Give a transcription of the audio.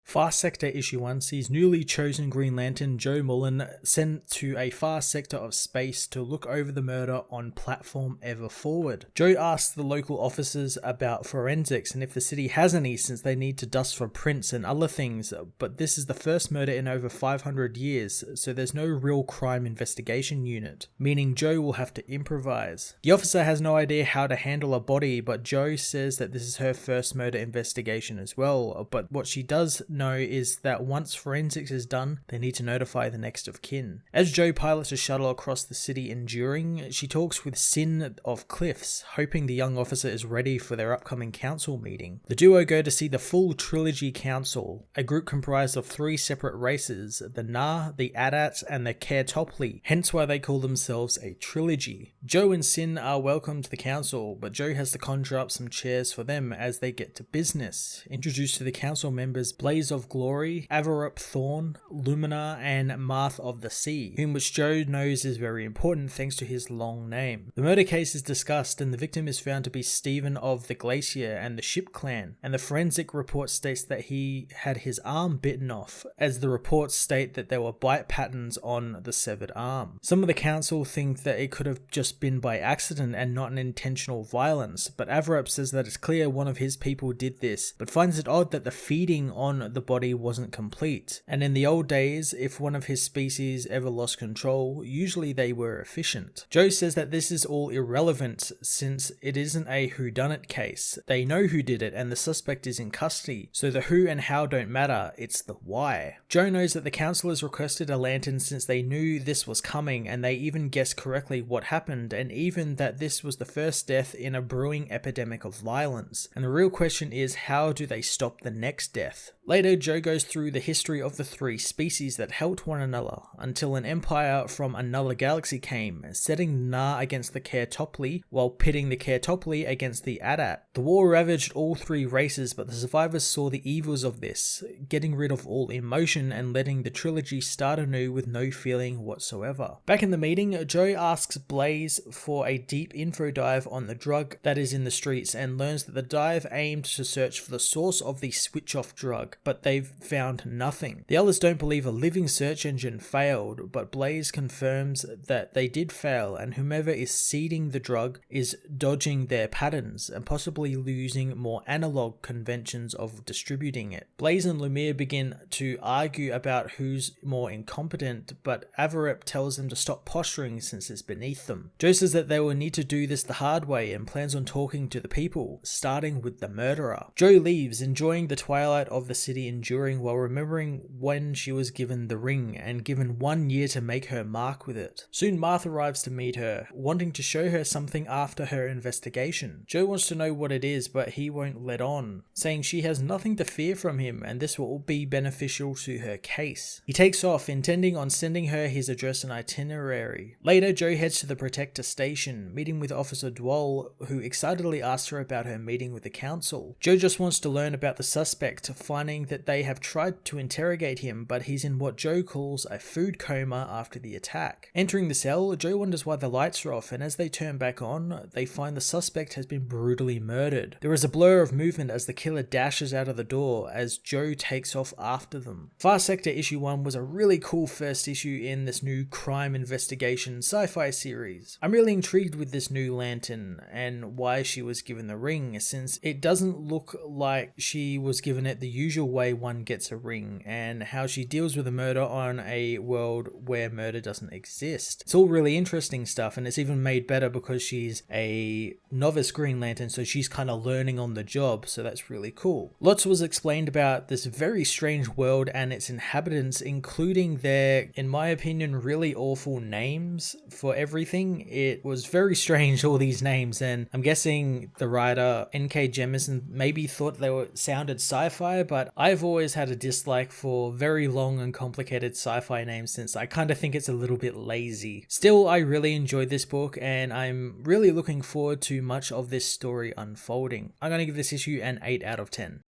Far Sector Issue 1 sees newly chosen Green Lantern Jo Mullein sent to a far sector of space to look over the murder on platform Ever Forward. Jo asks the local officers about forensics and if the city has any, since they need to dust for prints and other things, but this is the first murder in over 500 years, so there's no real crime investigation unit, meaning Jo will have to improvise. The officer has no idea how to handle a body, but Jo says that this is her first murder investigation as well, but what she does know is that once forensics is done, they need to notify the next of kin. As Jo pilots a shuttle across the city enduring, she talks with Sin of Cliffs, hoping the young officer is ready for their upcoming council meeting. The duo go to see the full Trilogy Council, a group comprised of 3 separate races, the Na, the Adats, and the Kertopli, hence why they call themselves a trilogy. Jo and Sin are welcome to the council, but Jo has to conjure up some chairs for them as they get to business. Introduced to the council members Blaze of Glory, Avarup Thorn, Lumina, and Marth of the Sea, whom which Jo knows is very important thanks to his long name. The murder case is discussed and the victim is found to be Stephen of the Glacier and the Ship Clan, and the forensic report states that he had his arm bitten off, as the reports state that there were bite patterns on the severed arm. Some of the council think that it could have just been by accident and not an intentional violence, but Avarup says that it's clear one of his people did this, but finds it odd that the feeding on the body wasn't complete, and in the old days, if one of his species ever lost control, usually they were efficient. Jo says that this is all irrelevant since it isn't a whodunit case. They know who did it and the suspect is in custody, so the who and how don't matter, it's the why. Jo knows that the council has requested a lantern since they knew this was coming, and they even guessed correctly what happened, and even that this was the first death in a brewing epidemic of violence. And the real question is, how do they stop the next death? Later, Jo goes through the history of the 3 species that helped one another, until an empire from another galaxy came, setting the Na against the Kertopli, while pitting the Kertopli against the Adat. The war ravaged all 3 races, but the survivors saw the evils of this, getting rid of all emotion and letting the trilogy start anew with no feeling whatsoever. Back in the meeting, Jo asks Blaze for a deep info dive on the drug that is in the streets and learns that the dive aimed to search for the source of the switch-off drug, but they've found nothing. The others don't believe a living search engine failed, but Blaze confirms that they did fail, and whomever is seeding the drug is dodging their patterns and possibly using more analog conventions of distributing it. Blaze and Lumiere begin to argue about who's more incompetent, but Avarup tells them to stop posturing since it's beneath them. Jo says that they will need to do this the hard way and plans on talking to the people, starting with the murderer. Jo leaves, enjoying the twilight of the city enduring while remembering when she was given the ring and given 1 year to make her mark with it. Soon Marth arrives to meet her, wanting to show her something after her investigation. Jo wants to know what it is, but he won't let on, saying she has nothing to fear from him and this will be beneficial to her case. He takes off, intending on sending her his address and itinerary. Later, Jo heads to the Protector station, meeting with Officer Dwell, who excitedly asks her about her meeting with the council. Jo just wants to learn about the suspect, finding that they have tried to interrogate him, but he's in what Jo calls a food coma after the attack. Entering the cell, Jo wonders why the lights are off, and as they turn back on, they find the suspect has been brutally murdered. There is a blur of movement as the killer dashes out of the door as Jo takes off after them. Far Sector Issue 1 was a really cool first issue in this new crime investigation sci-fi series. I'm really intrigued with this new lantern and why she was given the ring, since it doesn't look like she was given it the usual way one gets a ring, and how she deals with a murder on a world where murder doesn't exist. It's all really interesting stuff, and it's even made better because she's a novice Green Lantern, so she's kind of learning on the job, so that's really cool. Lots was explained about this very strange world and its inhabitants, including their, in my opinion, really awful names for everything. It was very strange, all these names, and I'm guessing the writer N.K. Jemisin maybe thought they sounded sci-fi, but I've always had a dislike for very long and complicated sci-fi names since I kind of think it's a little bit lazy. Still, I really enjoyed this book and I'm really looking forward to much of this story unfolding. I'm going to give this issue an 8 out of 10.